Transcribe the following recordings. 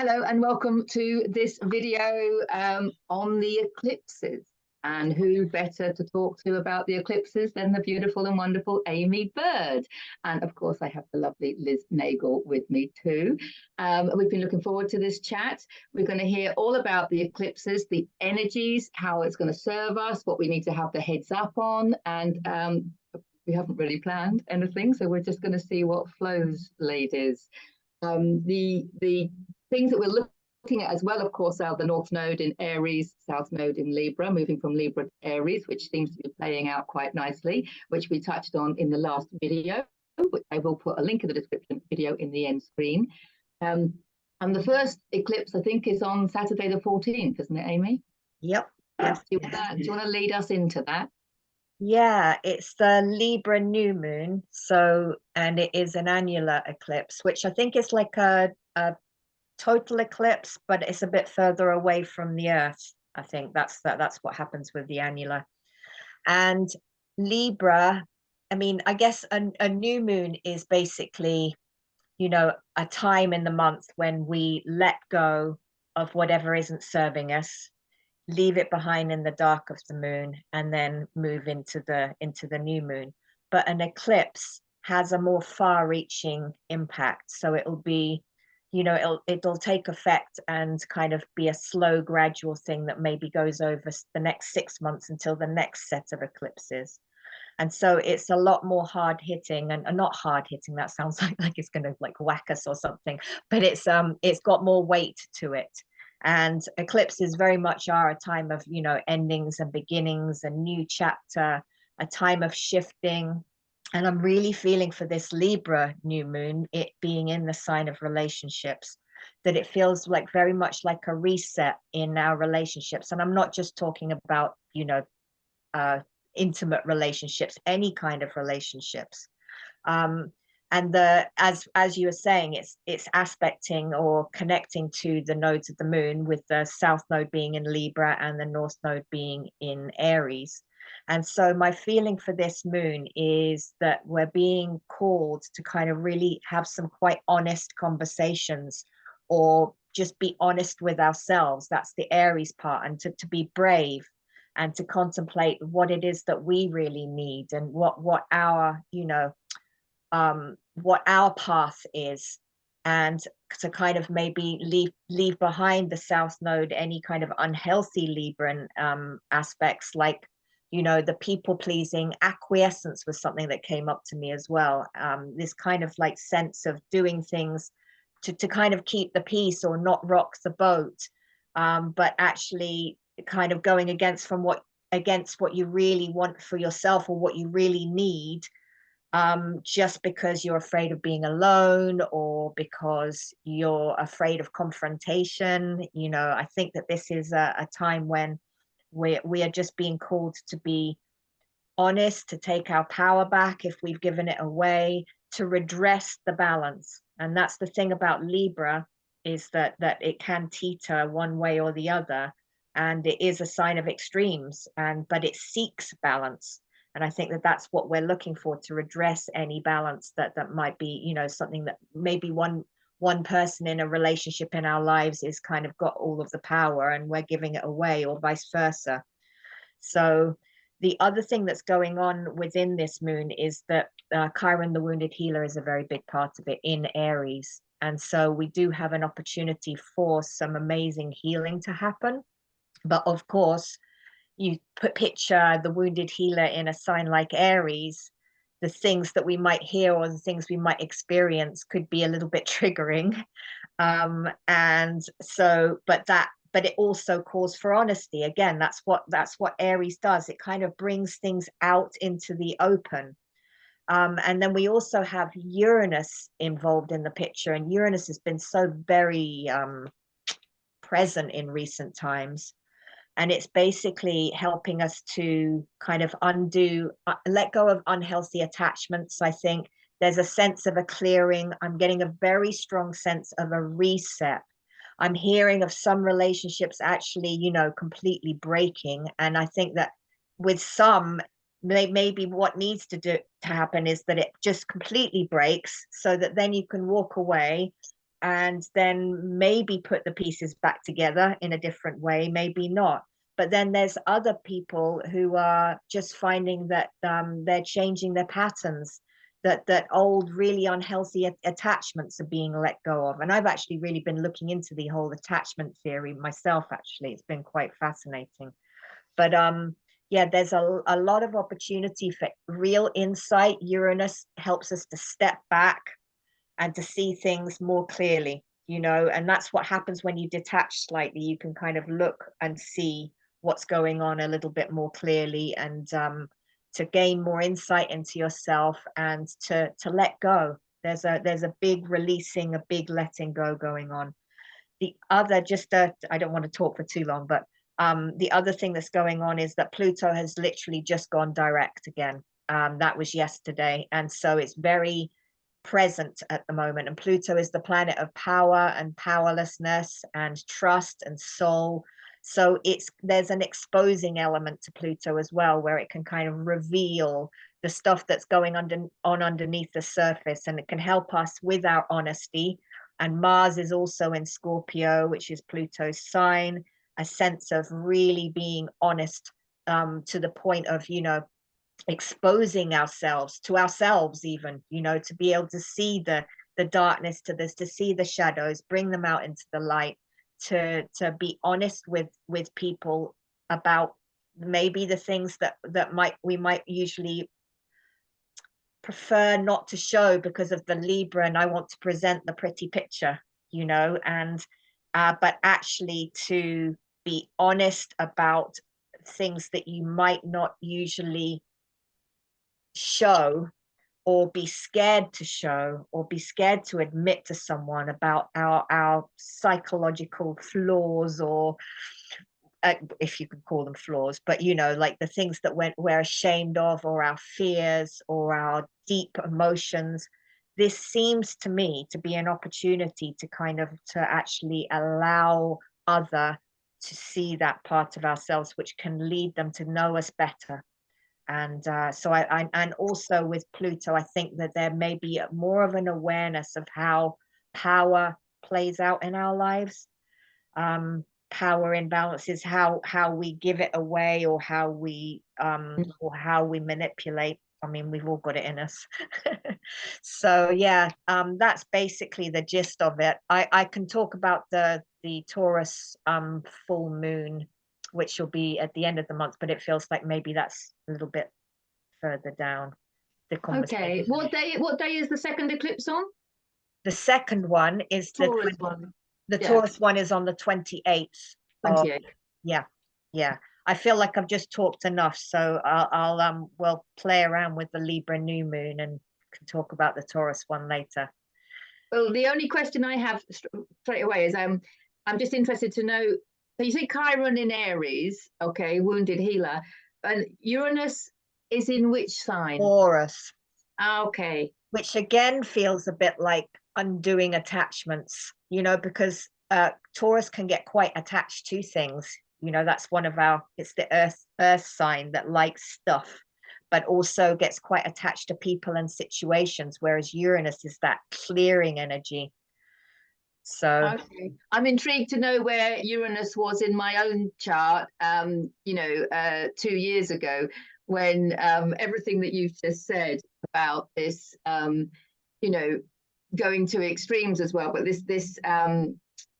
Hello and welcome to this video on the eclipses. And who better to talk to about the eclipses than the beautiful and wonderful Amy Bird. And of course, I have the lovely Liz Nagle with me too. We've been looking forward to this chat. We're going to hear all about the eclipses, the energies, how it's going to serve us, what we need to have the heads up on. And we haven't really planned anything, so we're just going to see what flows, ladies. The things that we're looking at as well, of course, are the North Node in Aries, South Node in Libra, moving from Libra to Aries, which seems to be playing out quite nicely, which we touched on in the last video. I will put a link in the description video in the end screen. And the first eclipse, I think, is on Saturday the 14th, isn't it, Amy? Yep. Do you want to lead us into that? Yeah, it's the Libra new moon. So, and it is an annular eclipse, which I think is like a total eclipse, but it's a bit further away from the Earth. I think that's what happens with the annular. And Libra, I mean, I guess a new moon is basically, a time in the month when we let go of whatever isn't serving us, leave it behind in the dark of the moon, and then move into the new moon. But an eclipse has a more far-reaching impact, so it'll be, it'll take effect and kind of be a slow, gradual thing that maybe goes over the next 6 months until the next set of eclipses. And so it's a lot more hard hitting, and not hard hitting, that sounds like it's going to like whack us or something, but it's got more weight to it. And eclipses very much are a time of, endings and beginnings, a new chapter, a time of shifting. And I'm really feeling for this Libra new moon, it being in the sign of relationships, that it feels like very much like a reset in our relationships. And I'm not just talking about, intimate relationships, any kind of relationships. And as you were saying, it's aspecting or connecting to the nodes of the moon, with the south node being in Libra and the north node being in Aries. And so my feeling for this moon is that we're being called to kind of really have some quite honest conversations, or just be honest with ourselves. That's the Aries part. And to be brave and to contemplate what it is that we really need, and what our, what our path is, and to kind of maybe leave behind the south node any kind of unhealthy Libran aspects, like, the people pleasing. Acquiescence was something that came up to me as well. This kind of like sense of doing things to kind of keep the peace or not rock the boat, but actually kind of going against what you really want for yourself, or what you really need, just because you're afraid of being alone, or because you're afraid of confrontation. I think that this is a time when we are just being called to be honest, to take our power back if we've given it away, to redress the balance. And that's the thing about Libra, is that it can teeter one way or the other, and it is a sign of extremes, but it seeks balance. And I think that that's what we're looking for, to redress any balance that might be, something that maybe one person in a relationship in our lives is kind of got all of the power and we're giving it away, or vice versa. So the other thing that's going on within this moon is that Chiron, the wounded healer, is a very big part of it in Aries. And so we do have an opportunity for some amazing healing to happen. But of course, you picture the wounded healer in a sign like Aries, the things that we might hear or the things we might experience could be a little bit triggering. And so, but it also calls for honesty. Again, that's what Aries does. It kind of brings things out into the open. And then we also have Uranus involved in the picture, and Uranus has been so very present in recent times. And it's basically helping us to kind of let go of unhealthy attachments. I think there's a sense of a clearing. I'm getting a very strong sense of a reset. I'm hearing of some relationships actually, completely breaking. And I think that with some, maybe what needs to happen is that it just completely breaks, so that then you can walk away, and then maybe put the pieces back together in a different way, maybe not. But then there's other people who are just finding that they're changing their patterns, that old, really unhealthy attachments are being let go of. And I've actually really been looking into the whole attachment theory myself, actually. It's been quite fascinating. But yeah, there's a lot of opportunity for real insight. Uranus helps us to step back and to see things more clearly, you know, and that's what happens when you detach slightly. You can kind of look and see what's going on a little bit more clearly, and to gain more insight into yourself, and to let go. There's a big releasing, a big letting go going on. The other, I don't want to talk for too long, but the other thing that's going on is that Pluto has literally just gone direct again. That was yesterday, and so it's very present at the moment. And Pluto is the planet of power and powerlessness and trust and soul. So there's an exposing element to Pluto as well, where it can kind of reveal the stuff that's going underneath the surface, and it can help us with our honesty. And Mars is also in Scorpio, which is Pluto's sign, a sense of really being honest, to the point of, you know, exposing ourselves to ourselves, even, you know, to be able to see the darkness, to see the shadows, bring them out into the light, to be honest with people about maybe the things that we might usually prefer not to show because of the Libra, and I want to present the pretty picture, you know, and but actually to be honest about things that you might not usually show, or be scared to show, or be scared to admit to someone about our psychological flaws, or if you can call them flaws, but, you know, like the things that we're ashamed of, or our fears, or our deep emotions. This seems to me to be an opportunity to kind of to actually allow other to see that part of ourselves, which can lead them to know us better. And so and also with Pluto, I think that there may be more of an awareness of how power plays out in our lives. Power imbalances, how we give it away, or how we manipulate. I mean, we've all got it in us. So yeah, that's basically the gist of it. I can talk about the Taurus full moon, which will be at the end of the month, but it feels like maybe that's a little bit further down the conversation. Okay, what day is the second eclipse on? The second one is Taurus one. The Taurus one is on the 28th. 28th. Yeah. I feel like I've just talked enough, so we'll play around with the Libra new moon and can talk about the Taurus one later. Well, the only question I have straight away is I'm just interested to know. So you say Chiron in Aries, okay, wounded healer, and Uranus is in which sign? Taurus. Okay. Which again feels a bit like undoing attachments, you know, because Taurus can get quite attached to things. You know, that's one of it's the earth sign that likes stuff, but also gets quite attached to people and situations, whereas Uranus is that clearing energy. So okay. I'm intrigued to know where Uranus was in my own chart, 2 years ago, when everything that you've just said about this, going to extremes as well, but this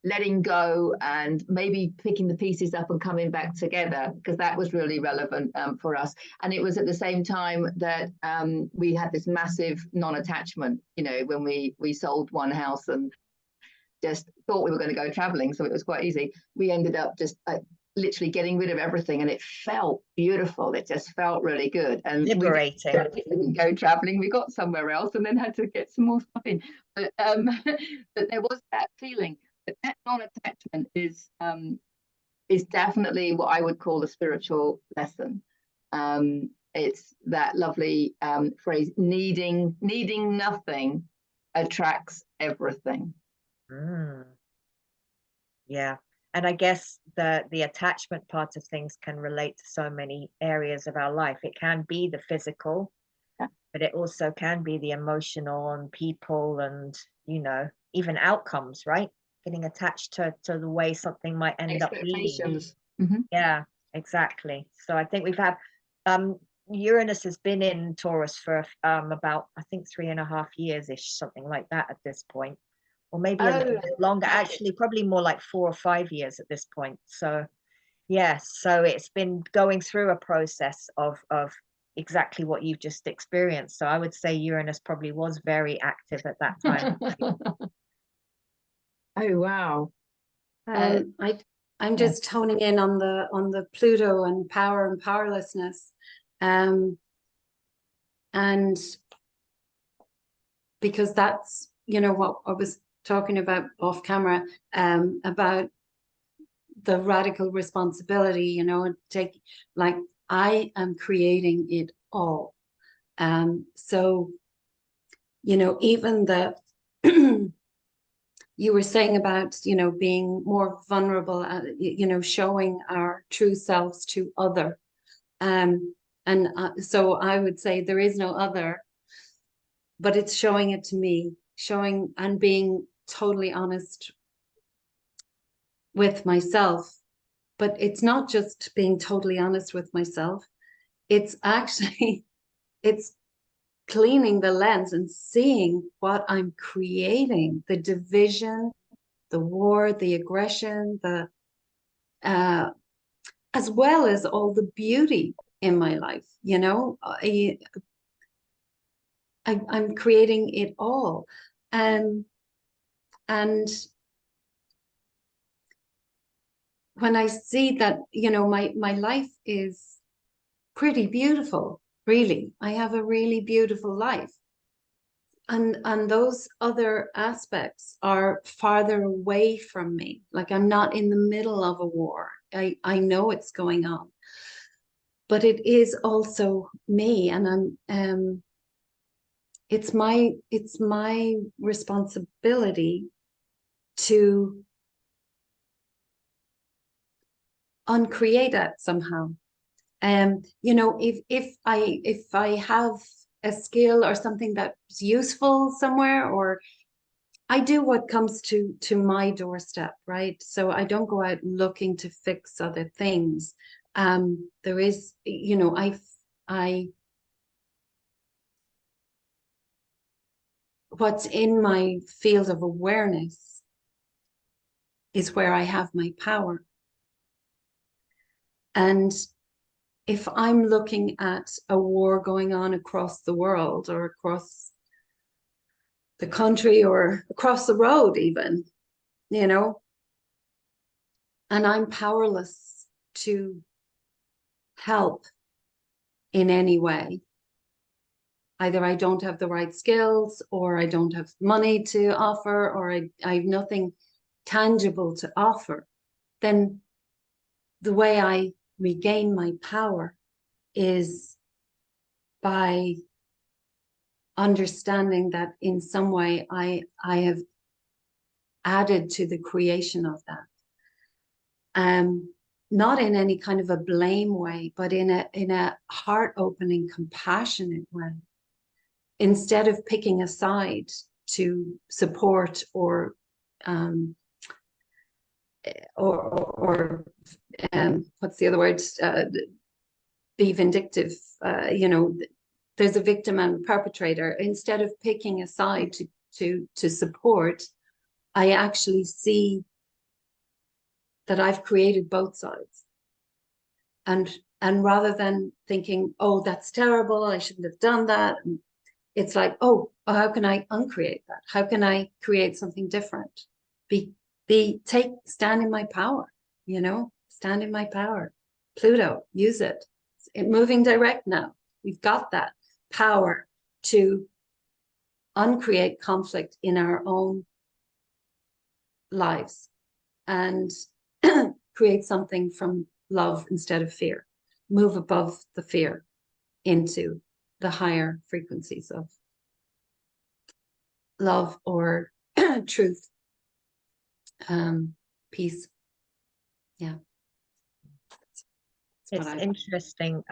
letting go and maybe picking the pieces up and coming back together, because that was really relevant for us. And it was at the same time that we had this massive non-attachment, you know, when we sold one house and just thought we were going to go traveling, so it was quite easy. We ended up just literally getting rid of everything, and it felt beautiful. It just felt really good and liberating. We didn't go traveling, we got somewhere else and then had to get some more stuff in, but there was that feeling. But that non-attachment is definitely what I would call a spiritual lesson. It's that lovely phrase, needing nothing attracts everything. Yeah, and I guess the attachment part of things can relate to so many areas of our life. It can be the physical, but it also can be the emotional and people, and, you know, even outcomes, right? Getting attached to the way something might end up being. Expectations. Yeah, exactly. So I think we've had Uranus has been in Taurus for about, I think, 3.5 years-ish, something like that at this point, or maybe a little bit longer. Actually, probably more like 4 or 5 years at this point. So yes, so it's been going through a process of exactly what you've just experienced. So I would say Uranus probably was very active at that time. Oh wow. I'm just honing in on the Pluto and power and powerlessness, and because that's, you know, what I was talking about off camera, about the radical responsibility, you know, like I am creating it all. So, you know, even the you were saying about, you know, being more vulnerable, you know, showing our true selves to other. So I would say there is no other, but it's showing it to me, showing and being totally honest with myself. But it's not just being totally honest with myself. It's actually, it's cleaning the lens and seeing what I'm creating, the division, the war, the aggression, as well as all the beauty in my life. You know, I'm creating it all. And when I see that, you know, my life is pretty beautiful, really. I have a really beautiful life. And those other aspects are farther away from me. Like I'm not in the middle of a war. I know it's going on. But it is also me, and it's my responsibility to uncreate that somehow. You know, if I have a skill or something that's useful somewhere, or I do what comes to my doorstep, right? So I don't go out looking to fix other things. There is, you know, what's in my field of awareness is where I have my power. And if I'm looking at a war going on across the world or across the country or across the road even, you know, and I'm powerless to help in any way, either I don't have the right skills, or I don't have money to offer, or I have nothing tangible to offer, then the way I regain my power is by understanding that in some way I have added to the creation of that. Not in any kind of a blame way, but in a heart-opening, compassionate way. Instead of picking a side to support or what's the other word? Be vindictive. You know, there's a victim and a perpetrator. Instead of picking a side to support, I actually see that I've created both sides. And rather than thinking, oh, that's terrible, I shouldn't have done that, it's like, oh, how can I uncreate that? How can I create something different? Stand in my power, you know, stand in my power. Pluto, use it. It's moving direct now. We've got that power to uncreate conflict in our own lives and create something from love instead of fear. Move above the fear into the higher frequencies of love or truth, peace. Yeah. It's interesting.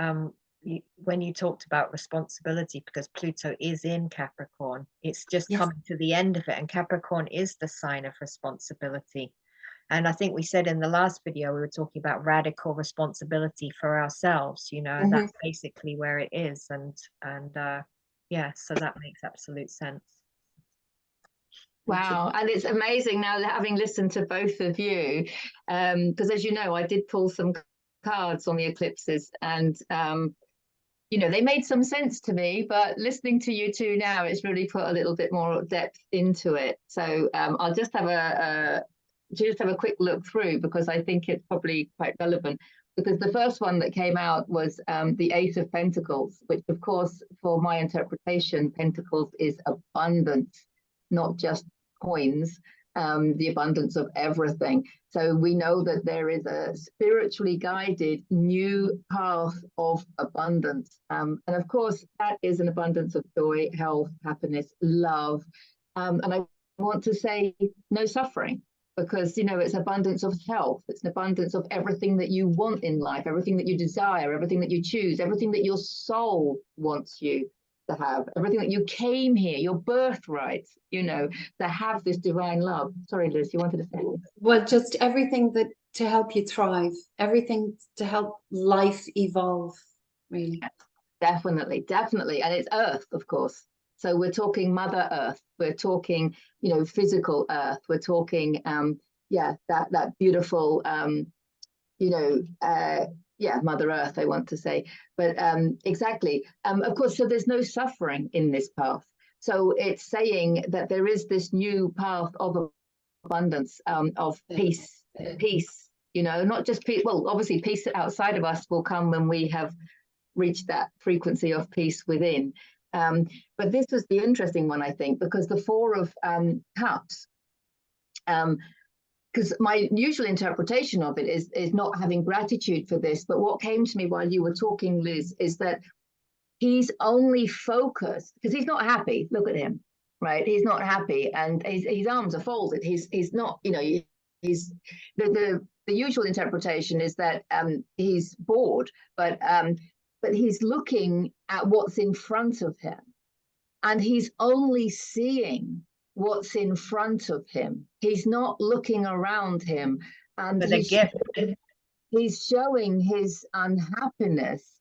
when you talked about responsibility, because Pluto is in Capricorn, it's just Yes. coming to the end of it, and Capricorn is the sign of responsibility. And I think we said in the last video, we were talking about radical responsibility for ourselves, you know, and that's basically where it is. And yeah, so that makes absolute sense. Wow, and it's amazing now that having listened to both of you, because as you know, I did pull some cards on the eclipses, and you know, they made some sense to me, but listening to you two now, it's really put a little bit more depth into it. So I'll just have a quick look through, because I think it's probably quite relevant. Because the first one that came out was the Ace of Pentacles, which of course, for my interpretation, Pentacles is abundance, not just coins, the abundance of everything. So we know that there is a spiritually guided new path of abundance. And of course, that is an abundance of joy, health, happiness, love. And I want to say no suffering, because, you know, it's abundance of health. It's an abundance of everything that you want in life, everything that you desire, everything that you choose, everything that your soul wants you to have, everything that you came here, your birthright, you know, to have this divine love. Sorry, Liz, you wanted to say? Well, just everything that to help you thrive, everything to help life evolve, really. Definitely, definitely. And it's Earth, of course. So we're talking Mother Earth. We're talking, you know, physical Earth. We're talking, yeah, that beautiful, you know, yeah, Mother Earth, I want to say. But exactly. Of course, so there's no suffering in this path. So it's saying that there is this new path of abundance, of peace, you know, not just peace. Well, obviously, peace outside of us will come when we have reached that frequency of peace within. But this was the interesting one, I think, because the Four of Cups, because my usual interpretation of it is not having gratitude for this. But what came to me while you were talking, Liz, is that he's only focused because he's not happy. Look at him, right? He's not happy, and his arms are folded. He's not, you know, he's the usual interpretation is that he's bored, but he's looking at what's in front of him, and he's only seeing what's in front of him. He's not looking around him, and he's showing his unhappiness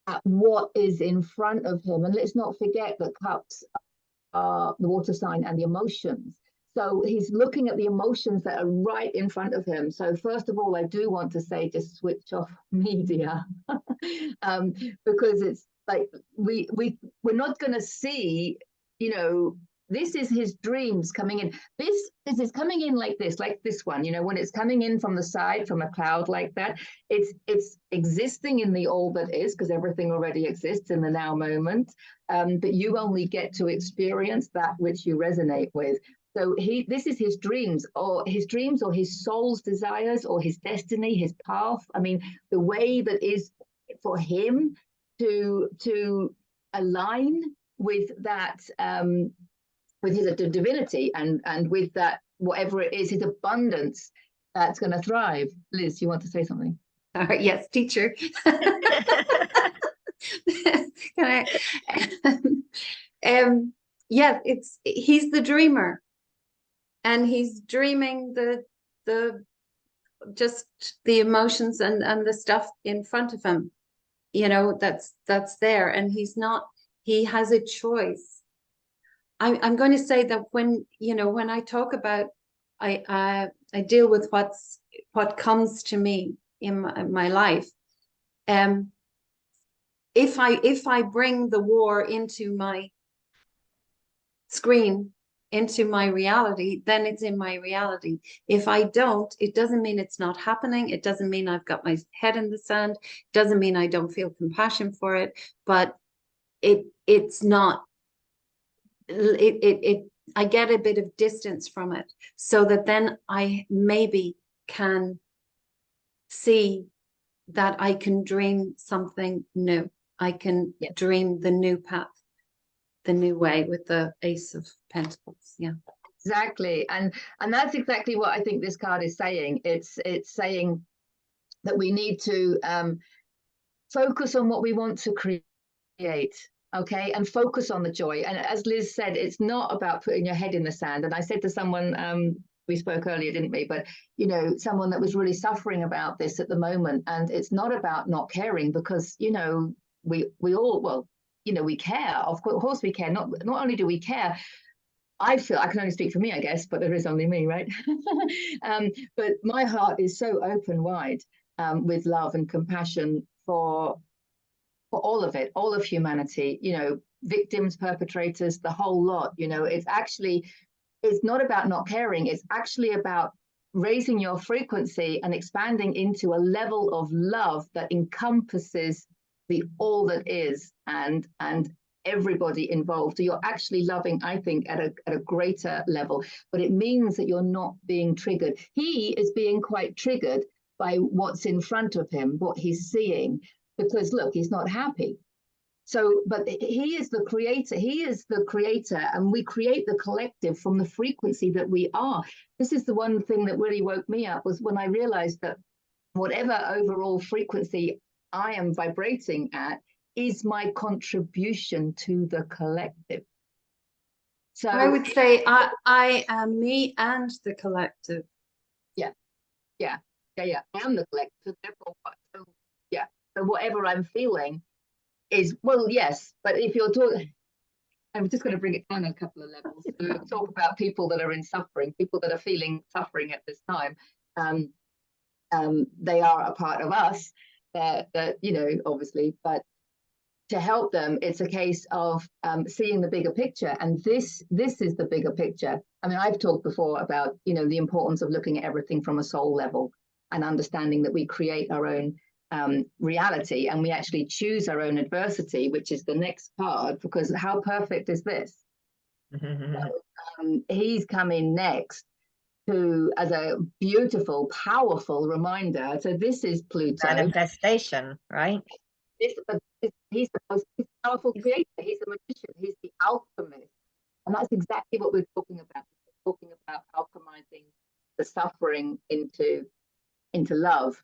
at what is in front of him. And let's not forget that cups are the water sign and the emotions. So he's looking at the emotions that are right in front of him. So first of all, I do want to say, just switch off media, because it's like we're not going to see, you know, this is his dreams coming in. This is coming in like this one, you know, when it's coming in from the side, from a cloud like that, it's existing in the all that is, because everything already exists in the now moment. But you only get to experience that which you resonate with. So this is his dreams or his soul's desires or his destiny, his path. I mean, the way that is for him to align with that, with his divinity and with that, whatever it is, his abundance that's going to thrive. Liz, you want to say something? Yes, teacher. Can I? Yeah, he's the dreamer, and he's dreaming the just the emotions and the stuff in front of him, you know, that's there, and he has a choice. I'm going to say that when I talk about, I deal with what comes to me in my life. If I bring the war into my screen, into my reality, then it's in my reality. If I don't, it doesn't mean it's not happening. It doesn't mean I've got my head in the sand. It doesn't mean I don't feel compassion for it, but it's not. I get a bit of distance from it, so that then I maybe can see that I can dream something new. I can dream the new path, the new way, with the Ace of Pentacles. Yeah, exactly. And that's exactly what I think this card is saying. It's saying that we need to focus on what we want to create. Okay, and focus on the joy. And as Liz said, it's not about putting your head in the sand. And I said to someone, we spoke earlier, didn't we? But, you know, someone that was really suffering about this at the moment. And it's not about not caring, because, you know, we all, well, you know, we care. Of course we care. Not only do we care, I feel, I can only speak for me, I guess, but there is only me, right? But my heart is so open wide with love and compassion for all of it, all of humanity, you know, victims, perpetrators, the whole lot. You know, it's not about not caring. It's actually about raising your frequency and expanding into a level of love that encompasses the all that is and everybody involved. So you're actually loving, I think, at a greater level, but it means that you're not being triggered. He is being quite triggered by what's in front of him, what he's seeing, because look, he's not happy. So, but he is the creator. He is the creator, and we create the collective from the frequency that we are. This is the one thing that really woke me up, was when I realized that whatever overall frequency I am vibrating at is my contribution to the collective. So I would say I am me and the collective. Yeah. I am the collective. Therefore, so, yeah. So whatever I'm feeling is, well, yes, but if you're talking, I'm just going to bring it down a couple of levels to talk about people that are in suffering, people that are feeling suffering at this time. They are a part of us, that you know, obviously, but to help them, it's a case of seeing the bigger picture. And this is the bigger picture. I mean, I've talked before about, you know, the importance of looking at everything from a soul level and understanding that we create our own reality, and we actually choose our own adversity, which is the next part, because how perfect is this? So, he's coming next as a beautiful, powerful reminder. So this is Pluto. Manifestation, right? He's the most powerful creator. He's the magician. He's the alchemist. And that's exactly what we're talking about. We're talking about alchemizing the suffering into love.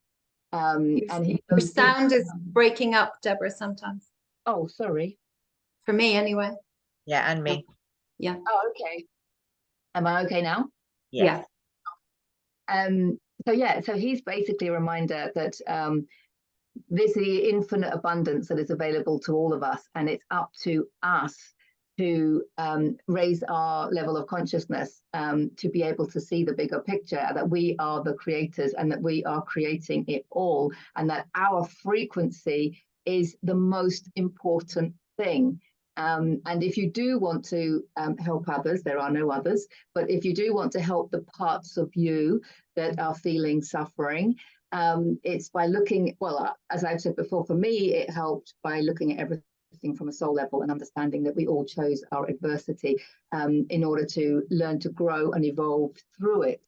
And your sound is breaking up, Deborah, sometimes. Oh, sorry. For me, anyway. Yeah, and me. Yeah. Oh, okay. Am I okay now? Yeah. So he's basically a reminder that there's the infinite abundance that is available to all of us, and it's up to us to raise our level of consciousness to be able to see the bigger picture, that we are the creators and that we are creating it all, and that our frequency is the most important thing. And if you do want to help others, there are no others, but if you do want to help the parts of you that are feeling suffering, it's by looking, well, as I've said before, for me, it helped by looking at everything from a soul level and understanding that we all chose our adversity in order to learn to grow and evolve through it.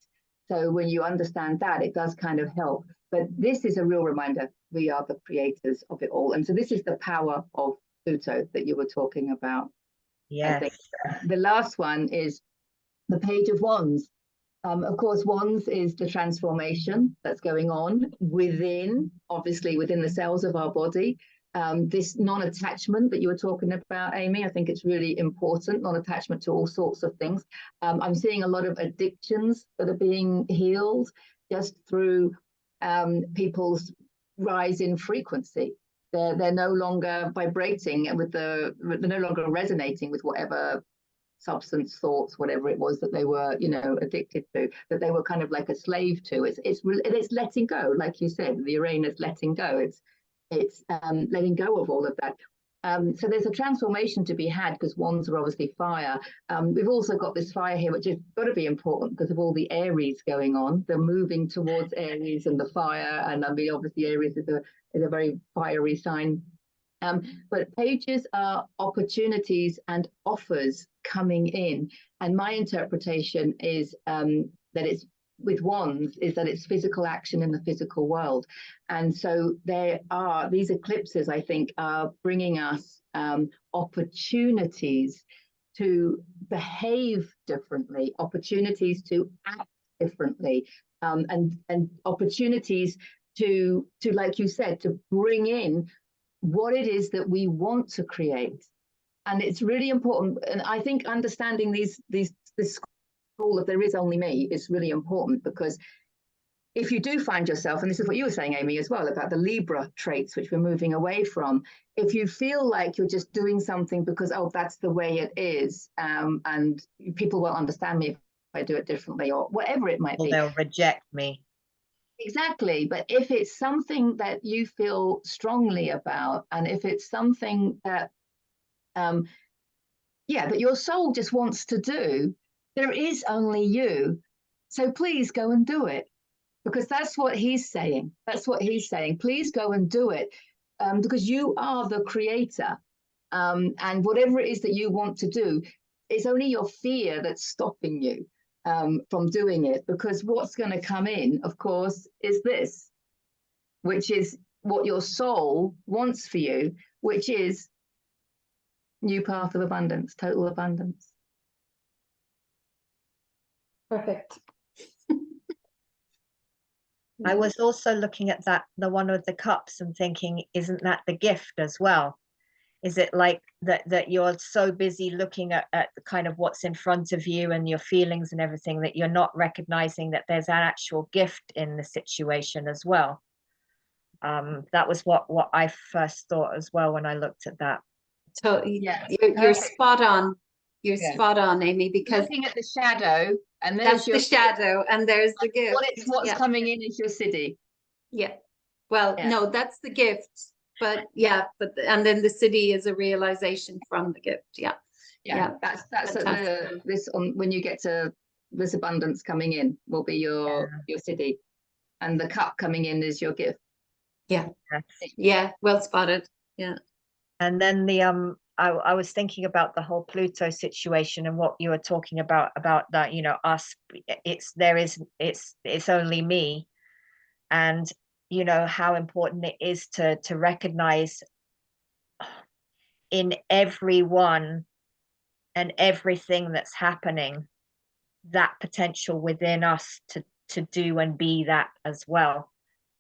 So when you understand that, it does kind of help. But this is a real reminder, we are the creators of it all. And so this is the power of Pluto that you were talking about. Yes. I think the last one is the Page of Wands. Of course, Wands is the transformation that's going on within the cells of our body. This non-attachment that you were talking about, Amy, I think it's really important, non-attachment to all sorts of things. I'm seeing a lot of addictions that are being healed just through people's rise in frequency. They're no longer vibrating they're no longer resonating with whatever substance, thoughts, whatever it was that they were, you know, addicted to, that they were kind of like a slave to. It's letting go, like you said, the Uranus letting go. It's letting go of all of that. So there's a transformation to be had, because wands are obviously fire. We've also got this fire here, which has got to be important because of all the Aries going on. They're moving towards Aries and the fire, and I mean, obviously Aries is a very fiery sign. But pages are opportunities and offers coming in. And my interpretation is that it's with wands is that it's physical action in the physical world. And so these eclipses, I think, are bringing us opportunities to behave differently, opportunities to act differently, and opportunities to, like you said, to bring in what it is that we want to create. And it's really important. And I think understanding this school of there is only me is really important, because if you do find yourself, and this is what you were saying, Amy, as well, about the Libra traits, which we're moving away from, if you feel like you're just doing something because, oh, that's the way it is, and people won't understand me if I do it differently, or whatever it might be. They'll reject me. Exactly. But if it's something that you feel strongly about, and if it's something that, that your soul just wants to do, there is only you. So please go and do it. Because that's what he's saying. That's what he's saying. Please go and do it, because you are the creator. And whatever it is that you want to do, it's only your fear that's stopping you from doing it. Because what's going to come in, of course, is this, which is what your soul wants for you, which is new path of abundance, total abundance. Perfect. I was also looking at the one with the cups and thinking, isn't that the gift as well? Is it like that you're so busy looking at kind of what's in front of you and your feelings and everything, that you're not recognizing that there's an actual gift in the situation as well? That was what I first thought as well when I looked at that. So you're spot on. You're spot on, Amy, because looking at the shadow, and that's the shadow, and there's the gift. What's coming in is your siddhi. Yeah. Well, no, that's the gift. But and then the siddhi is a realization from the gift. Yeah. That's when you get to this abundance coming in will be your siddhi, and the cup coming in is your gift. Yeah. Well spotted. Yeah. And then I was thinking about the whole Pluto situation and what you were talking about that, us, it's only me, and how important it is to recognize in everyone and everything that's happening that potential within us to do and be that as well.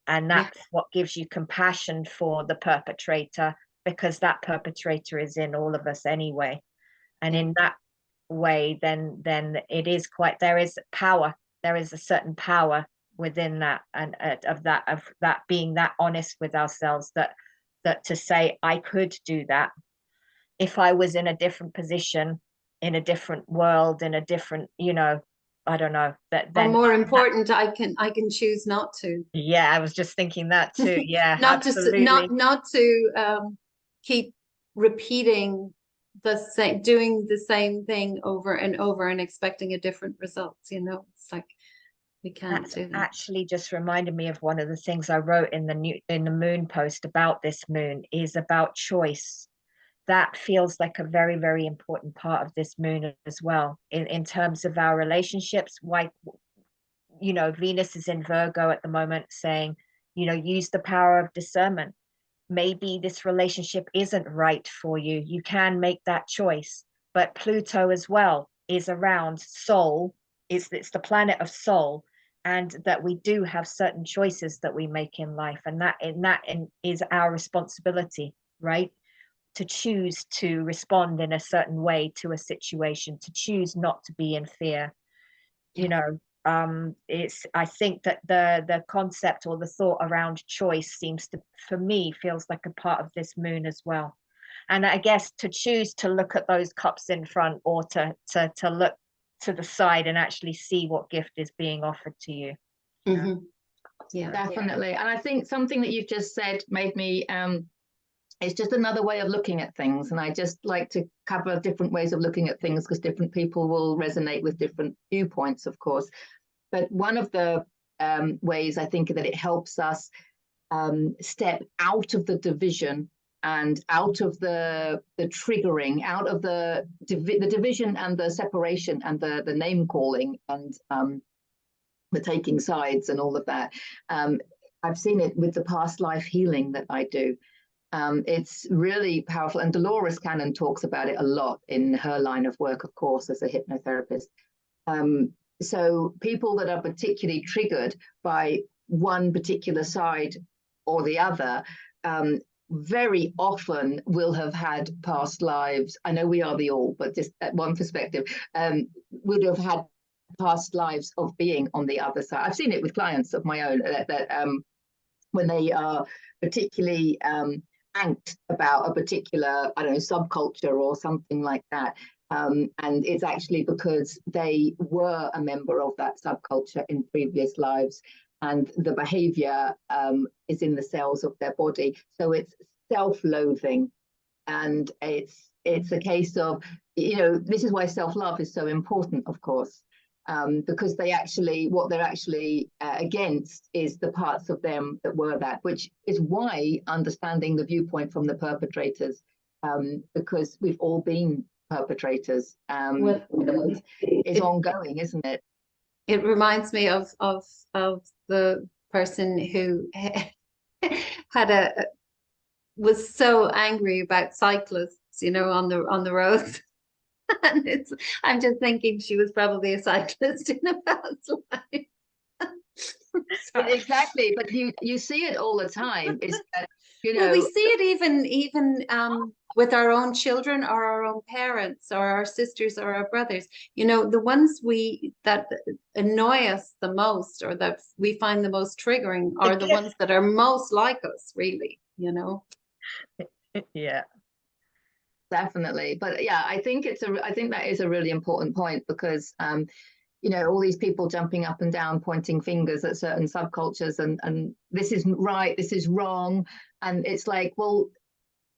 And that's what gives you compassion for the perpetrator, because that perpetrator is in all of us anyway. And in that way, then it is there is power. There is a certain power within that, and of that being that honest with ourselves, that to say, I could do that if I was in a different position, in a different world, in a different, I don't know, that then, or more important, I can choose not to. I was just thinking that too. not absolutely. not to keep repeating doing the same thing over and over and expecting a different result. It's like we can't do that. Actually just reminded me of one of the things I wrote in the moon post about this moon, is about choice. That feels like a very, very important part of this moon as well, in terms of our relationships. Why, Venus is in Virgo at the moment, saying, use the power of discernment. Maybe this relationship isn't right for you. You can make that choice. But Pluto as well is around soul. It's the planet of soul, and that we do have certain choices that we make in life, and that is our responsibility, right? To choose to respond in a certain way to a situation, to choose not to be in fear. I think that the concept or the thought around choice for me feels like a part of this moon as well. And I guess to choose to look at those cups in front, or to look to the side and actually see what gift is being offered to you. Yeah, definitely. And I think something that you've just said made me it's just another way of looking at things. And I just like to cover different ways of looking at things, because different people will resonate with different viewpoints, of course. But one of the ways I think that it helps us step out of the division and out of the triggering, out of the division and the separation and the name calling and the taking sides and all of that. I've seen it with the past life healing that I do. It's really powerful, and Dolores Cannon talks about it a lot in her line of work, of course, as a hypnotherapist. So people that are particularly triggered by one particular side or the other very often will have had past lives. I know we are the all, but just at one perspective, would have had past lives of being on the other side. I've seen it with clients of my own that when they are particularly angst about a particular, I don't know, subculture or something like that. And it's actually because they were a member of that subculture in previous lives, and the behavior is in the cells of their body. So it's self-loathing, and it's a case of, this is why self-love is so important, of course, because what they're actually against is the parts of them that were that, which is why understanding the viewpoint from the perpetrators, because we've all been perpetrators, is ongoing, isn't it? It reminds me of the person who was so angry about cyclists, on the roads. And I'm just thinking she was probably a cyclist in a past life. Exactly, but you see it all the time. Is that well, we see it even with our own children or our own parents or our sisters or our brothers. The ones that annoy us the most or that we find the most triggering are the ones that are most like us, really. Yeah. Definitely. But yeah, I think that is a really important point, because all these people jumping up and down pointing fingers at certain subcultures and this isn't right, this is wrong, and it's like, well,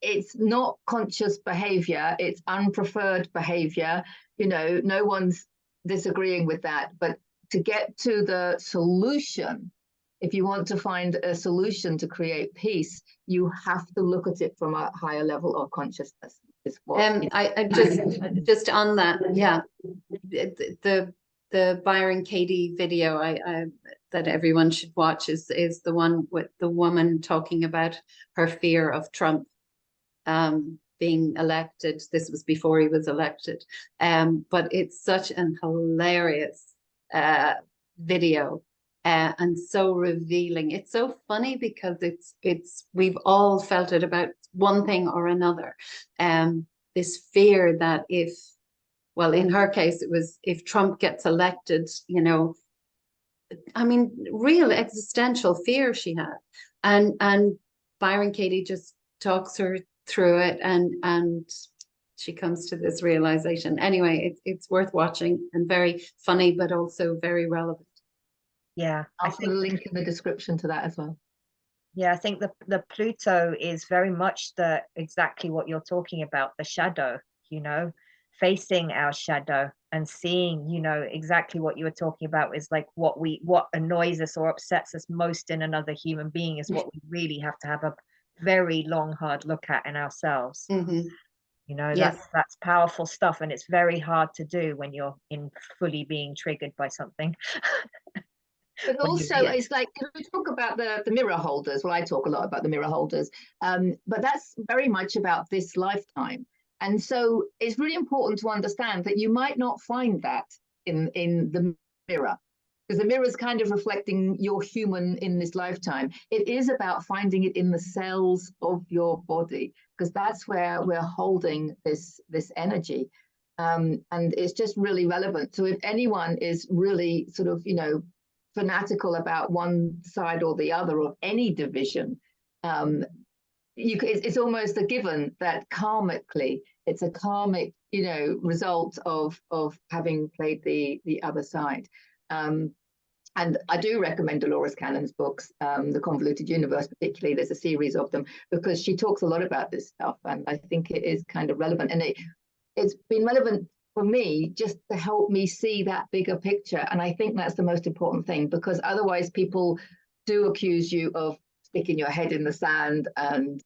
it's not conscious behavior, it's unpreferred behavior. No one's disagreeing with that, but to get to the solution, if you want to find a solution to create peace, you have to look at it from a higher level of consciousness. I just on that, yeah, the Byron Katie video that everyone should watch is the one with the woman talking about her fear of Trump being elected. This was before he was elected, but it's such an hilarious video. And so revealing. It's so funny because we've all felt it about one thing or another. This fear that in her case, it was if Trump gets elected, real existential fear she had. And Byron Katie just talks her through it, and she comes to this realization. Anyway, it's worth watching and very funny, but also very relevant. Yeah, I'll put a link in the description to that as well. Yeah, I think the Pluto is very much exactly what you're talking about, the shadow, facing our shadow and seeing, exactly what you were talking about is like what annoys us or upsets us most in another human being is what we really have to have a very long, hard look at in ourselves. Mm-hmm. That's powerful stuff, and it's very hard to do when you're fully being triggered by something. But also, it's like, we talk about the mirror holders. Well, I talk a lot about the mirror holders, but that's very much about this lifetime. And so it's really important to understand that you might not find that in the mirror, because the mirror is kind of reflecting your human in this lifetime. It is about finding it in the cells of your body, because that's where we're holding this energy. And it's just really relevant. So if anyone is really sort of, fanatical about one side or the other of any division, it's almost a given that karmically it's a karmic result of having played the other side. And I do recommend Dolores Cannon's books, The Convoluted Universe particularly. There's a series of them, because she talks a lot about this stuff, and I think it is kind of relevant, and it's been relevant for me just to help me see that bigger picture. And I think that's the most important thing, because otherwise people do accuse you of sticking your head in the sand and,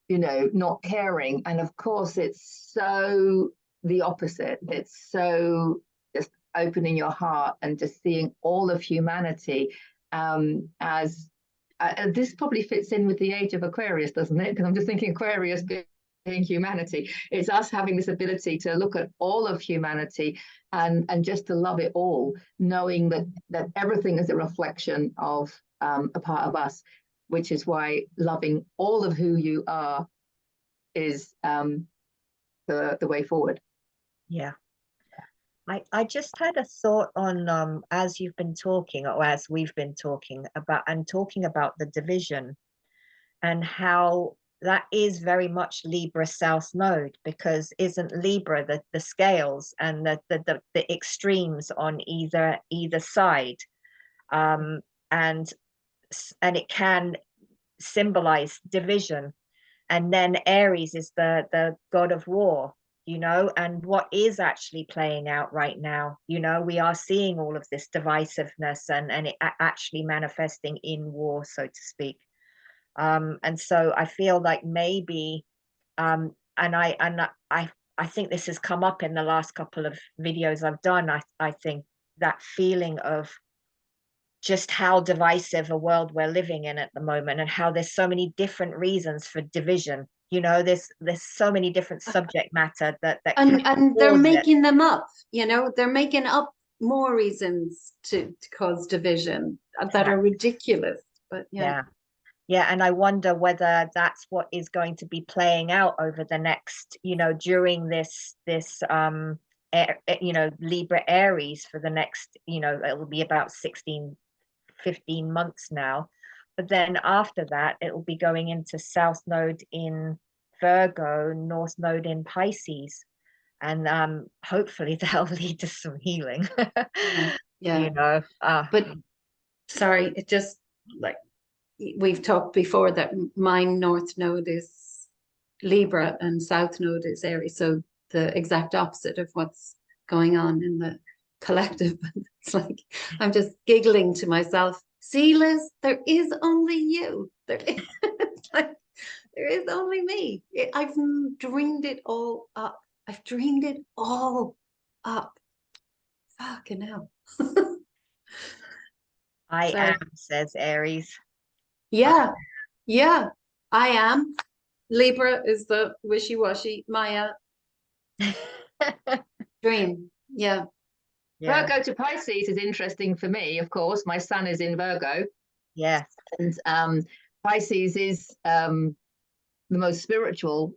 not caring. And of course, it's so the opposite. It's so just opening your heart and just seeing all of humanity as this probably fits in with the age of Aquarius, doesn't it? Because I'm just thinking Aquarius being humanity. It's us having this ability to look at all of humanity and just to love it all, knowing that everything is a reflection of a part of us. which is why loving all of who you are is the way forward. Yeah. I just had a thought on as you've been talking, or as we've been talking about the division, and how that is very much Libra South Node, because isn't Libra the scales and the extremes on either side, and it can symbolize division. And then Aries is the god of war, and what is actually playing out right now. We are seeing all of this divisiveness and it actually manifesting in war, so to speak. And so I feel like maybe, and I think this has come up in the last couple of videos I've done. I think that feeling of just how divisive a world we're living in at the moment, and how there's so many different reasons for division. There's so many different subject matter that and they're making them up. They're making up more reasons to cause division that are ridiculous. But yeah, and I wonder whether that's what is going to be playing out over the next, during this Libra Aries for the next, it'll be about 15 months now. But then after that, it will be going into South Node in Virgo, North Node in Pisces. And hopefully that'll lead to some healing. Yeah. But sorry, it just, like, we've talked before that my North Node is Libra and South Node is Aries. So the exact opposite of what's going on in the collective. It's like I'm just giggling to myself. See, Liz, there is only you. There is only me. I've dreamed it all up. I've dreamed it all up. Fucking hell. I am, says Aries. Yeah, I am. Libra is the wishy-washy Maya dream. Yeah. Virgo to Pisces is interesting for me, of course. My sun is in Virgo. Yes. And Pisces is the most spiritual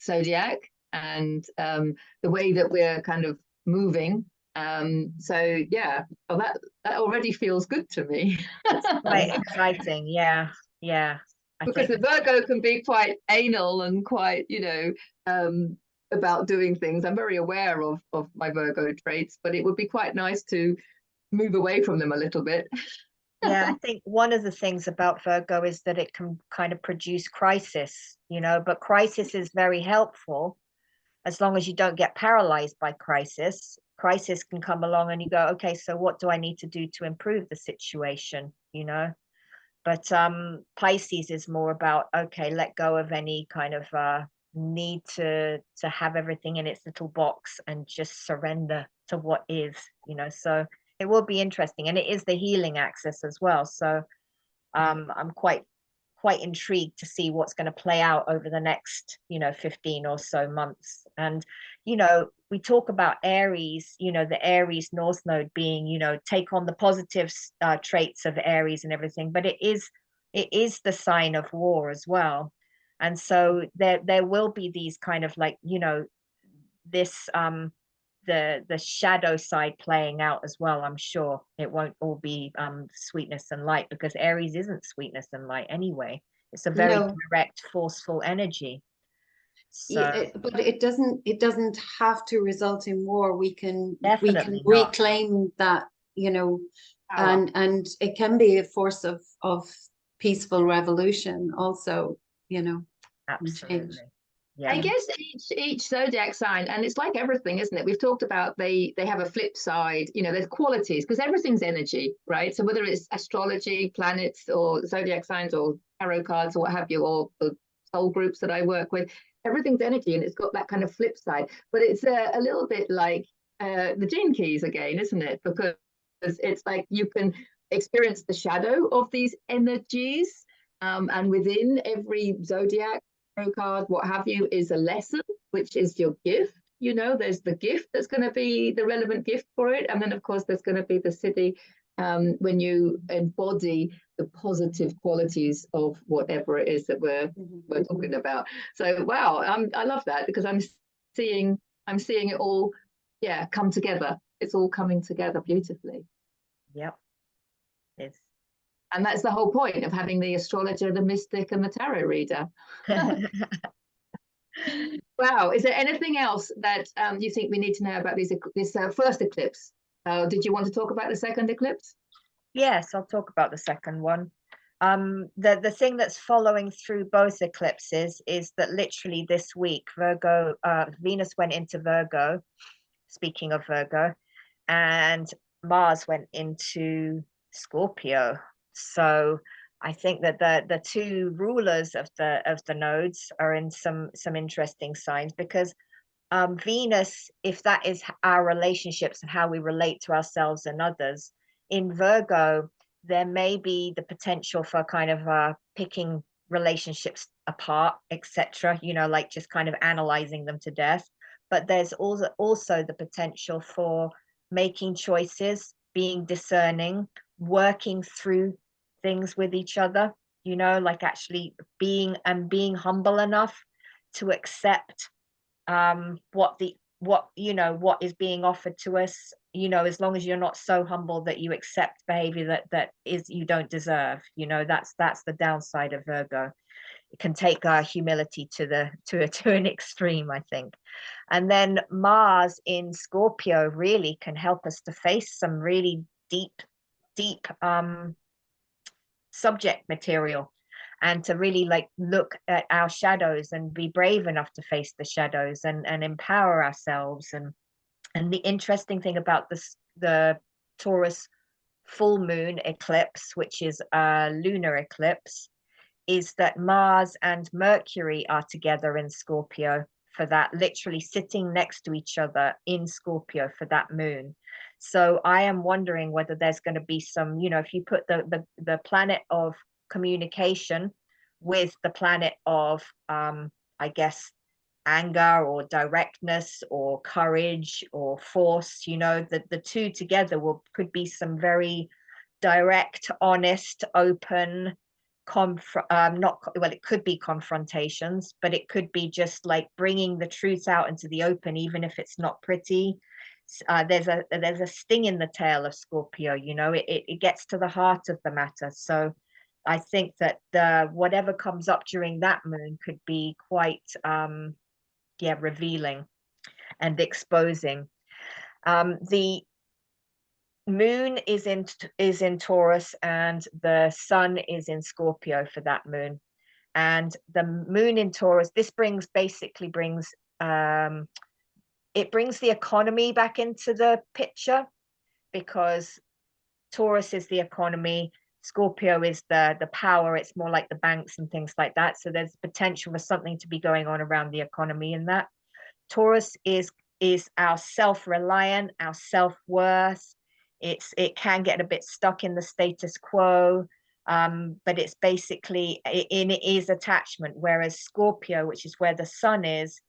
zodiac, and the way that we're kind of moving. So yeah, well, that already feels good to me. Quite exciting. Yeah. Because the Virgo can be quite anal and quite, about doing things. I'm very aware of my Virgo traits, but it would be quite nice to move away from them a little bit. Yeah, I think one of the things about Virgo is that it can kind of produce crisis, but crisis is very helpful as long as you don't get paralyzed by crisis. Crisis can come along and you go, okay, so what do I need to do to improve the situation, But Pisces is more about, okay, let go of any kind of need to have everything in its little box and just surrender to what is, so it will be interesting. And it is the healing axis as well. So I'm quite intrigued to see what's going to play out over the next 15 or so months. And we talk about Aries, the Aries North Node being, take on the positive traits of Aries and everything, but it is the sign of war as well. And so there will be these kind of like, this the shadow side playing out as well. I'm sure it won't all be sweetness and light, because Aries isn't sweetness and light anyway. It's a very direct, forceful energy. So but it doesn't have to result in war. We can reclaim that, and it can be a force of peaceful revolution also, absolutely. Yeah. I guess each zodiac sign, and it's like everything, isn't it? We've talked about they have a flip side, there's qualities, because everything's energy, right? So whether it's astrology, planets, or zodiac signs, or tarot cards, or what have you, or the soul groups that I work with, everything's energy, and it's got that kind of flip side. But it's a little bit like the gene keys again, isn't it? Because it's like you can experience the shadow of these energies, and within every zodiac card, what have you, is a lesson, which is your gift. There's the gift that's going to be the relevant gift for it, and then of course there's going to be the siddhi when you embody the positive qualities of whatever it is that we're talking about. So wow, I love that, because I'm seeing it all, yeah, come together. It's all coming together beautifully. Yep. It's And that's the whole point of having the astrologer, the mystic, and the tarot reader. Wow. Is there anything else that you think we need to know about this first eclipse? Did you want to talk about the second eclipse? Yes, I'll talk about the second one. The thing that's following through both eclipses is that literally this week, Venus went into Virgo, speaking of Virgo, and Mars went into Scorpio. So I think that the two rulers of the nodes are in some interesting signs, because Venus, if that is our relationships and how we relate to ourselves and others, in Virgo, there may be the potential for kind of picking relationships apart, etc. You know, like just kind of analyzing them to death. But there's also the potential for making choices, being discerning, working through things with each other, you know, like actually being humble enough to accept what is being offered to us, you know, as long as you're not so humble that you accept behavior that is you don't deserve, you know. That's the downside of Virgo. It can take our humility to an extreme, I think. And then Mars in Scorpio really can help us to face some really deep subject material, and to really like look at our shadows and be brave enough to face the shadows and empower ourselves. And the interesting thing about the Taurus full moon eclipse, which is a lunar eclipse, is that Mars and Mercury are together in Scorpio for that, literally sitting next to each other in Scorpio for that moon. So I am wondering whether there's going to be some, you know, if you put the planet of communication with the planet of I guess anger or directness or courage or force, you know, that the two together could be some very direct, honest, open it could be confrontations, but it could be just like bringing the truth out into the open, even if it's not pretty. There's a sting in the tail of Scorpio, you know. It gets to the heart of the matter. So I think that whatever comes up during that moon could be quite revealing and exposing. The moon is in Taurus and the sun is in Scorpio for that moon. And the moon in Taurus, this basically brings the economy back into the picture, because Taurus is the economy, Scorpio is the power. It's more like the banks and things like that. So there's potential for something to be going on around the economy in that. Taurus is our self-reliant, our self-worth. It can get a bit stuck in the status quo, but it's basically it is attachment. Whereas Scorpio, which is where the sun is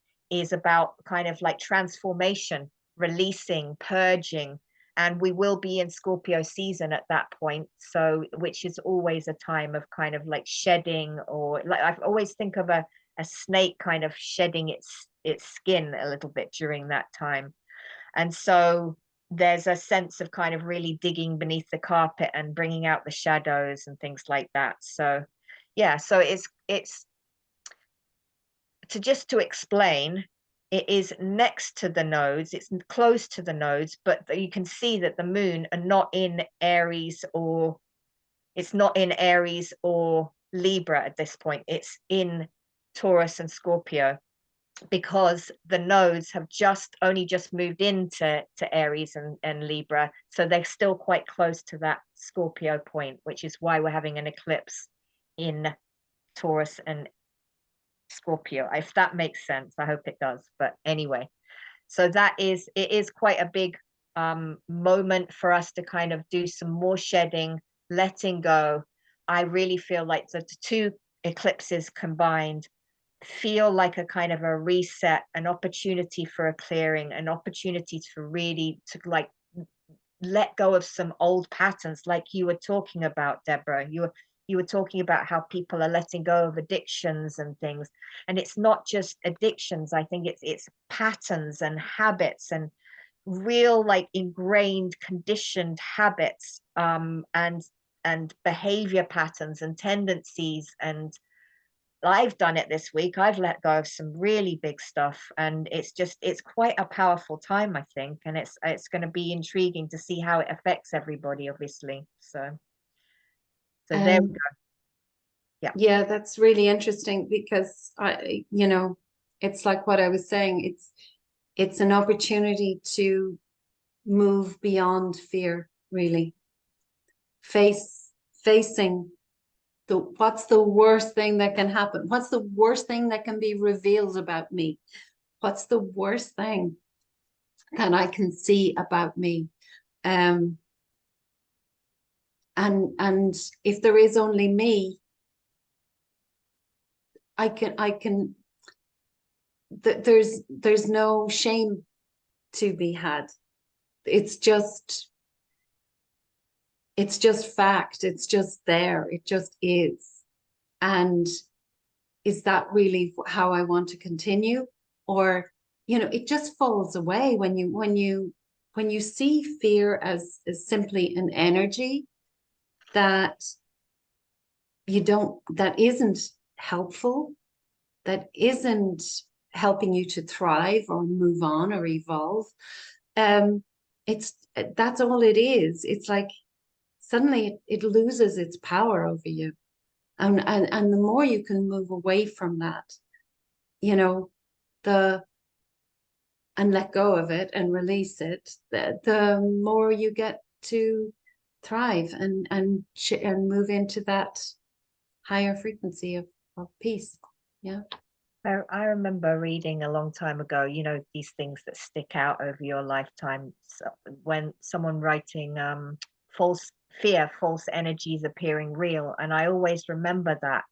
about kind of like transformation, releasing, purging. And we will be in Scorpio season at that point, so which is always a time of kind of like shedding, or like I always think of a snake kind of shedding its skin a little bit during that time. And so there's a sense of kind of really digging beneath the carpet and bringing out the shadows and things like that. So yeah, so it's to explain, it is next to the nodes, it's close to the nodes, but you can see that the moon are not in Aries, or it's not in Aries or Libra at this point. It's in Taurus and Scorpio, because the nodes have only just moved into Aries and Libra. So they're still quite close to that Scorpio point, which is why we're having an eclipse in Taurus and Scorpio, if that makes sense. I hope it does. But anyway, so it is quite a big moment for us to kind of do some more shedding, letting go. I really feel like the two eclipses combined feel like a kind of a reset, an opportunity for a clearing, an opportunity for really to like let go of some old patterns, like you were talking about, Deborah. You were talking about how people are letting go of addictions and things, and it's not just addictions. I think it's patterns and habits, and real, like, ingrained, conditioned habits, and behavior patterns and tendencies. And I've done it this week. I've let go of some really big stuff, and it's quite a powerful time, I think. And it's going to be intriguing to see how it affects everybody, obviously. So there we go. Yeah, that's really interesting, because it's like what I was saying. It's an opportunity to move beyond fear, really. Facing what's the worst thing that can happen? What's the worst thing that can be revealed about me? What's the worst thing that I can see about me? And if there is only me, there's no shame to be had. It's just fact. It's just there. It just is. And is that really how I want to continue? Or, it just falls away when you see fear as simply an energy that isn't helpful, that isn't helping you to thrive or move on or evolve. That's all it is. It's like suddenly it loses its power over you. And the more you can move away from that, and let go of it and release it, the more you get to thrive and move into that higher frequency of peace. Yeah. I remember reading a long time ago, these things that stick out over your lifetime. So when someone writing false energies appearing real. And I always remember that,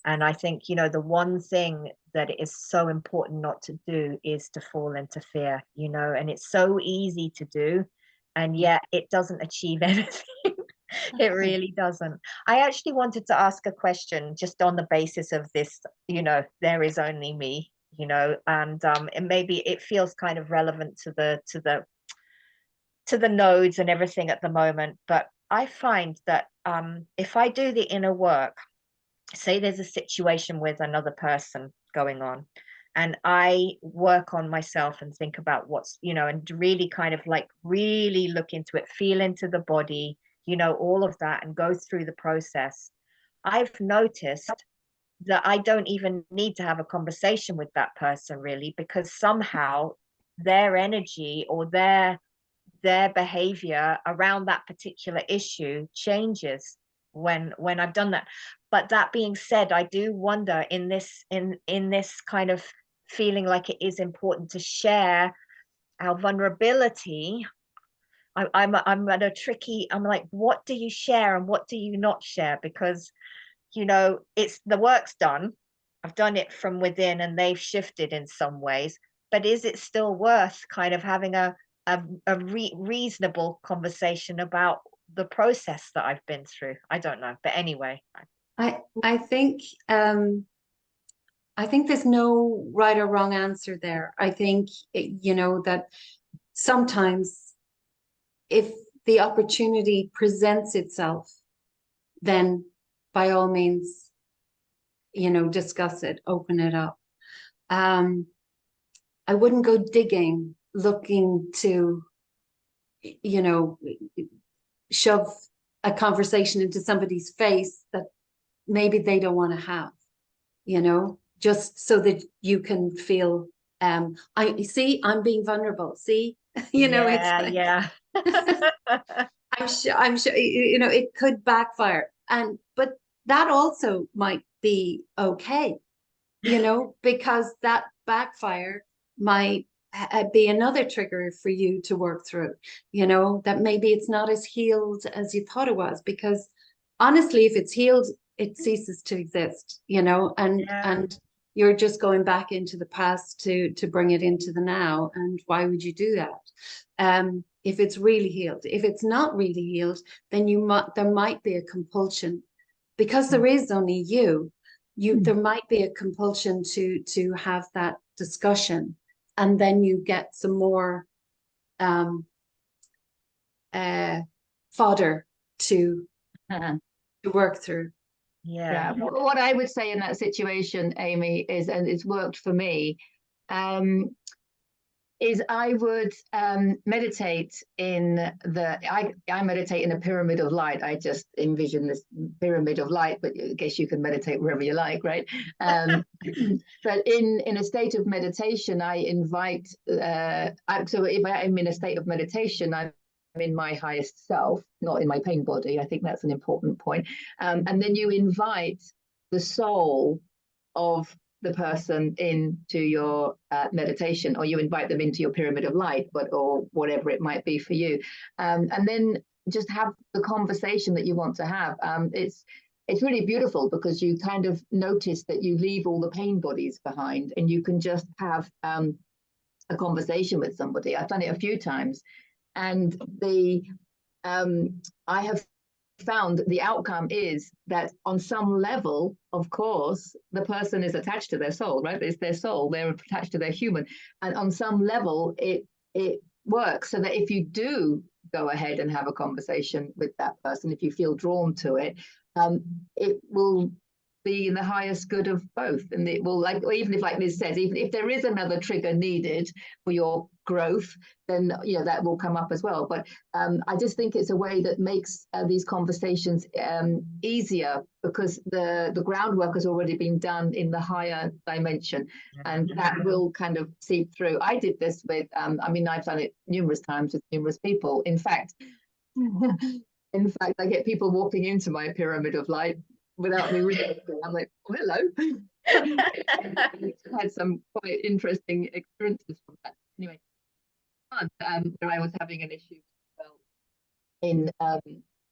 and I think, the one thing that is so important not to do is to fall into fear, and it's so easy to do, and yet it doesn't achieve anything. It really doesn't. I actually wanted to ask a question just on the basis of this, there is only me, and maybe it feels kind of relevant to the nodes and everything at the moment. But I find that if I do the inner work, say there's a situation with another person going on, and I work on myself and think about what's, and really kind of like really look into it, feel into the body, all of that, and go through the process, I've noticed that I don't even need to have a conversation with that person, really, because somehow their energy or their behavior around that particular issue changes when I've done that. But that being said, I do wonder in this kind of feeling like it is important to share our vulnerability. I'm at a tricky, I'm like, what do you share and what do you not share? Because it's the work's done. I've done it from within and they've shifted in some ways, but is it still worth kind of having a reasonable conversation about the process that I've been through? I don't know, but anyway, I think there's no right or wrong answer there. I think that sometimes if the opportunity presents itself, then by all means, discuss it, open it up. I wouldn't go digging, looking to, shove a conversation into somebody's face that maybe they don't want to have, just so that you can feel, I'm being vulnerable. See, it's like, yeah. I'm sure, it could backfire. But that also might be okay, because that backfire might be another trigger for you to work through, that maybe it's not as healed as you thought it was, because honestly, if it's healed, it ceases to exist, and you're just going back into the past to bring it into the now. And why would you do that? if it's really healed. If it's not really healed, then there might be a compulsion, because there is only you. There might be a compulsion to have that discussion, and then you get some more fodder to work through. Yeah. What I would say in that situation, Amy, is, and it's worked for me, is I would meditate in I meditate in a pyramid of light. I just envision this pyramid of light, but I guess you can meditate wherever you like, right? But in a state of meditation, I invite, so if I'm in a state of meditation, I'm in my highest self, not in my pain body. I think that's an important point. And then you invite the soul of the person into your meditation, or you invite them into your pyramid of light, or whatever it might be for you, and then just have the conversation that you want to have. It's really beautiful, because you kind of notice that you leave all the pain bodies behind, and you can just have a conversation with somebody. I've done it a few times, and I have found the outcome is that on some level, of course, the person is attached to their soul, right? It's their soul, they're attached to their human, and on some level it works, so that if you do go ahead and have a conversation with that person, if you feel drawn to it, it will be in the highest good of both. And it will, like, even if, like Liz says, even if there is another trigger needed for your growth, then that will come up as well. But I just think it's a way that makes these conversations easier, because the groundwork has already been done in the higher dimension, and that will kind of seep through. I did this with I've done it numerous times with numerous people. In fact, I get people walking into my pyramid of light without me realizing. I'm like, oh, hello. Had some quite interesting experiences from that. Anyway, where I was having an issue in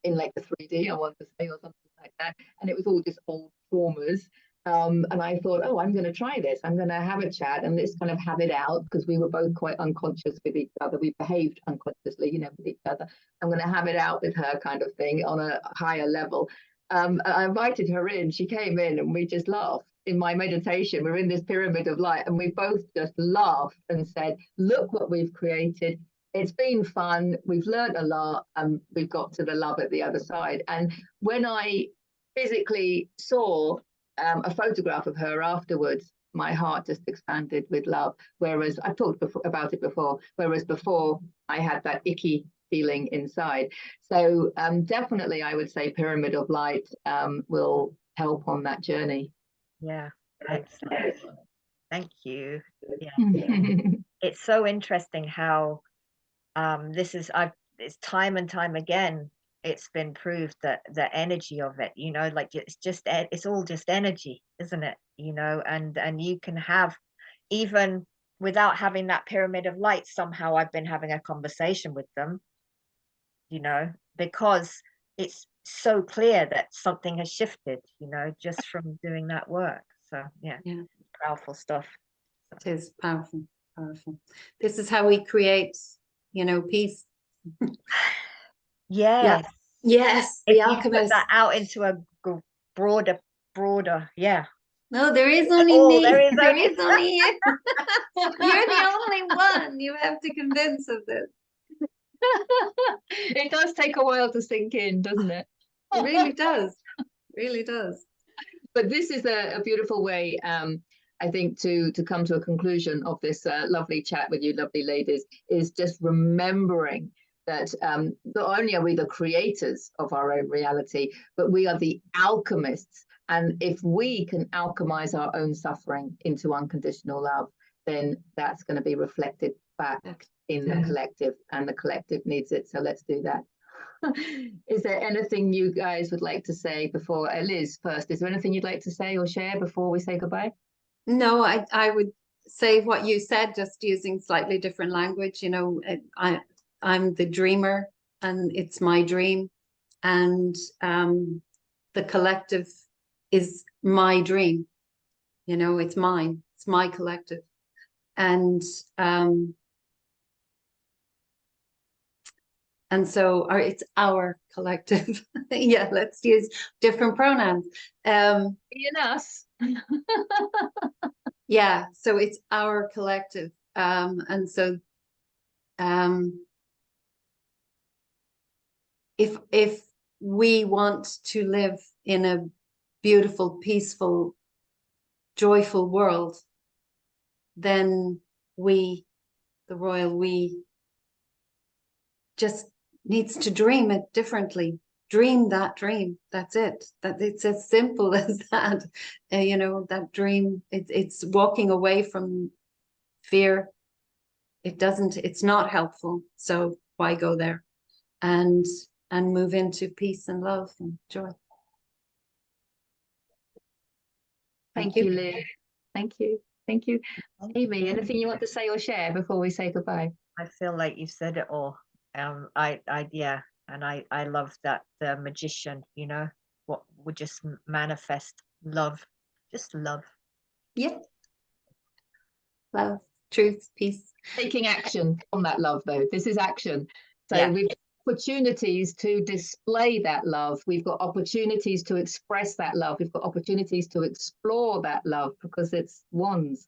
like the 3D, I want to say, or something like that, and it was all just old traumas. And I thought, oh, I'm going to try this. I'm going to have a chat and let's kind of have it out, because we were both quite unconscious with each other. We behaved unconsciously, with each other. I'm going to have it out with her, kind of thing, on a higher level. I invited her in. She came in and we just laughed. In my meditation, we're in this pyramid of light, and we both just laughed and said, look what we've created. It's been fun. We've learned a lot, and we've got to the love at the other side. And when I physically saw a photograph of her afterwards, my heart just expanded with love. Whereas I've talked about it before, whereas before I had that icky feeling inside. So definitely I would say pyramid of light will help on that journey. Yeah, excellent. Thank you. Yeah. It's so interesting how it's time and time again, it's been proved that the energy of it, like it's all just energy, isn't it? And you can have, even without having that pyramid of light, somehow I've been having a conversation with them, because it's so clear that something has shifted, just from doing that work. So yeah. Powerful stuff. It is powerful. This is how we create, peace. Yes. Yes. If The you alchemist. put that out into a broader. Yeah. No, there is only me. There is only you. You're the only one. You have to convince of this. It does take a while to sink in, doesn't it? It really does. Really does. But this is a beautiful way, I think, to come to a conclusion of this lovely chat with you lovely ladies, is just remembering that not only are we the creators of our own reality, but we are the alchemists. And if we can alchemize our own suffering into unconditional love, then that's going to be reflected back in the collective, and the collective needs it. So let's do that. Is there anything you guys would like to say before, Liz first, is there anything you'd like to say or share before we say goodbye? No, I would say what you said, just using slightly different language. I'm the dreamer, and it's my dream, and the collective is my dream. It's mine. It's my collective, and And so it's our collective. Yeah, let's use different pronouns. In us. Yeah, so it's our collective. And so if we want to live in a beautiful, peaceful, joyful world, then we, the royal we, just needs to dream it differently. Dream that dream. That's it. That it's as simple as that. You know, that dream. It's walking away from fear. It's not helpful. So why go there? And move into peace and love and joy. Thank you, Liz. Thank you. Thank you. Amy, anything you want to say or share before we say goodbye? I feel like you've said it all. Yeah, and I love that the magician, you know, what would just manifest love, just love. Yeah. Love, truth, peace. Taking action on that love, though. This is action. So Yeah. we've got opportunities to display that love. We've got opportunities to express that love. We've got opportunities to explore that love because it's one's.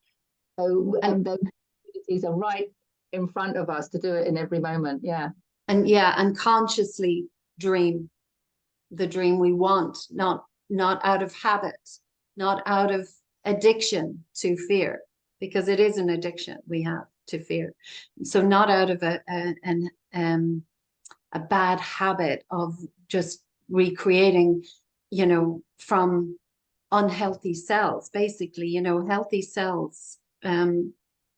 So, and those opportunities are right in front of us to do it in every moment. Yeah. And consciously dream the dream we want, not out of habit, not out of addiction to fear, because it is an addiction we have to fear. So not out of a bad habit of just recreating, you know, from unhealthy cells. Basically, you know, healthy cells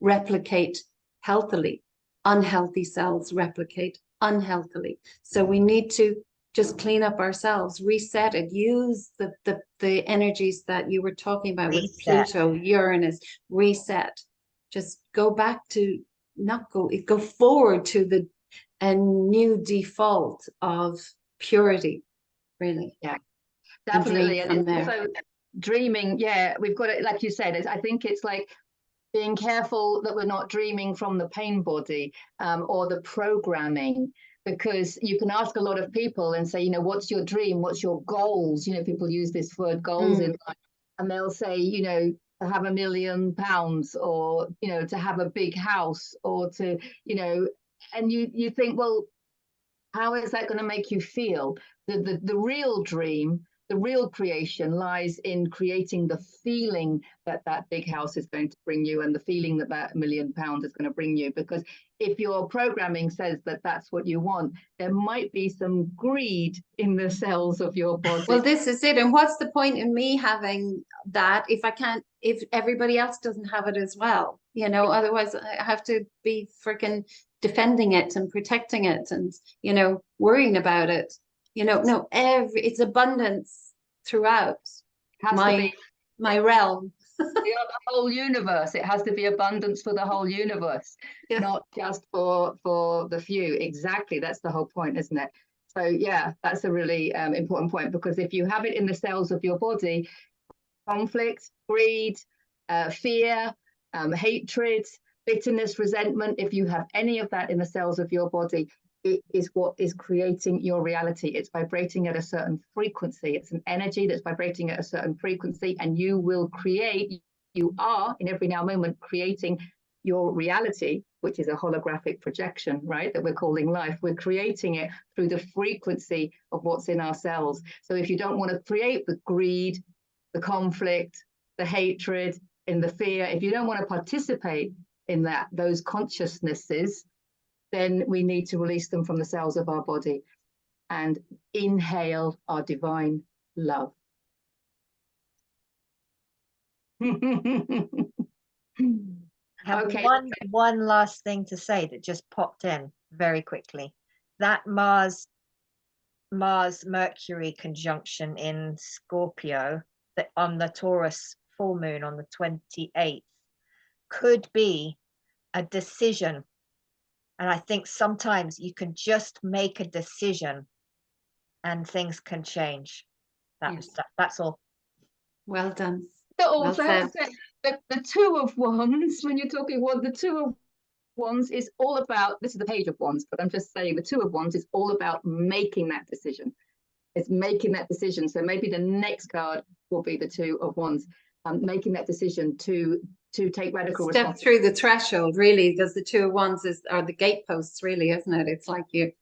replicate healthily. Unhealthy cells replicate unhealthily. So we need to just clean up ourselves, reset it, use the energies that you were talking about with Pluto, Uranus, reset. Just go back to, go forward to a new default of purity, really. Yeah, definitely. And so dreaming, yeah, we've got it, like you said, I think it's like being careful that we're not dreaming from the pain body or the programming, because you can ask a lot of people and say, you know, what's your dream? What's your goals? You know, people use this word goals in life, and they'll say, you know, to have £1 million, or, you know, to have a big house, or to, you know, and you think, well, how is that going to make you feel? The real dream, the real creation lies in creating the feeling that big house is going to bring you, and the feeling that £1 million is going to bring you. Because if your programming says that that's what you want, there might be some greed in the cells of your body. Well, this is it. And what's the point in me having that if everybody else doesn't have it as well? You know, otherwise I have to be freaking defending it and protecting it and, you know, worrying about it. You know, no, it's abundance throughout my realm. The whole universe. It has to be abundance for the whole universe, not just for the few. Exactly. That's the whole point, isn't it? So yeah, that's a really important point, because if you have it in the cells of your body, conflict, greed, fear, hatred, bitterness, resentment, if you have any of that in the cells of your body, it is what is creating your reality. It's vibrating at a certain frequency. It's an energy that's vibrating at a certain frequency, and you are in every now moment creating your reality, which is a holographic projection, right, that we're calling life. We're creating it through the frequency of what's in our cells. So if you don't want to create the greed, the conflict, the hatred, and the fear, if you don't want to participate in those consciousnesses, then we need to release them from the cells of our body and inhale our divine love. I have Okay. one last thing to say that just popped in very quickly. That Mars Mercury conjunction in Scorpio, that on the Taurus full moon on the 28th, could be a decision. And I think sometimes you can just make a decision and things can change. That's all. Well done. Also, well, the 2 of Wands, when you're talking the 2 of Wands is all about, this is the Page of Wands, but I'm just saying the Two of Wands is all about making that decision. It's making that decision. So maybe the next card will be the Two of Wands, making that decision to take radical Step responsibility. through the threshold, really, because the Two of Wands are the gateposts, really, isn't it? It's like the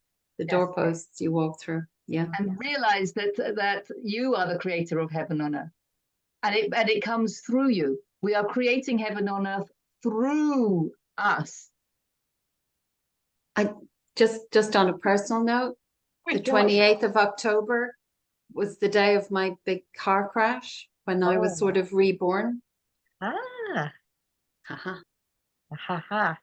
doorposts you walk through. Yeah. And realize that you are the creator of heaven on earth. And it comes through you. We are creating heaven on earth through us. I just on a personal note, the 28th of October was the day of my big car crash when I was sort of reborn. Ah. Haha. Ha ha.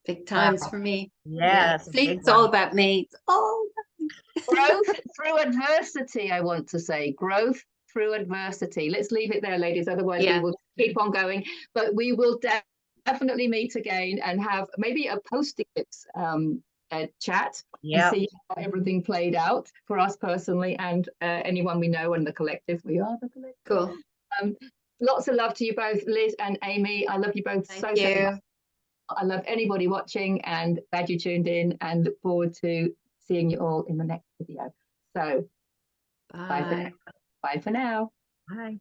Big times for me. Yeah. See, it's all about me. It's all Growth through adversity, I want to say. Growth through adversity. Let's leave it there, ladies. Otherwise, we will keep on going. But we will definitely meet again and have maybe a post-eclipse chat and see how everything played out for us personally and anyone we know in the collective. We are the collective. cool. Lots of love to you both, Liz and Amy. I love you both so much. I love anybody watching and glad you tuned in and look forward to seeing you all in the next video. So bye for now. Bye.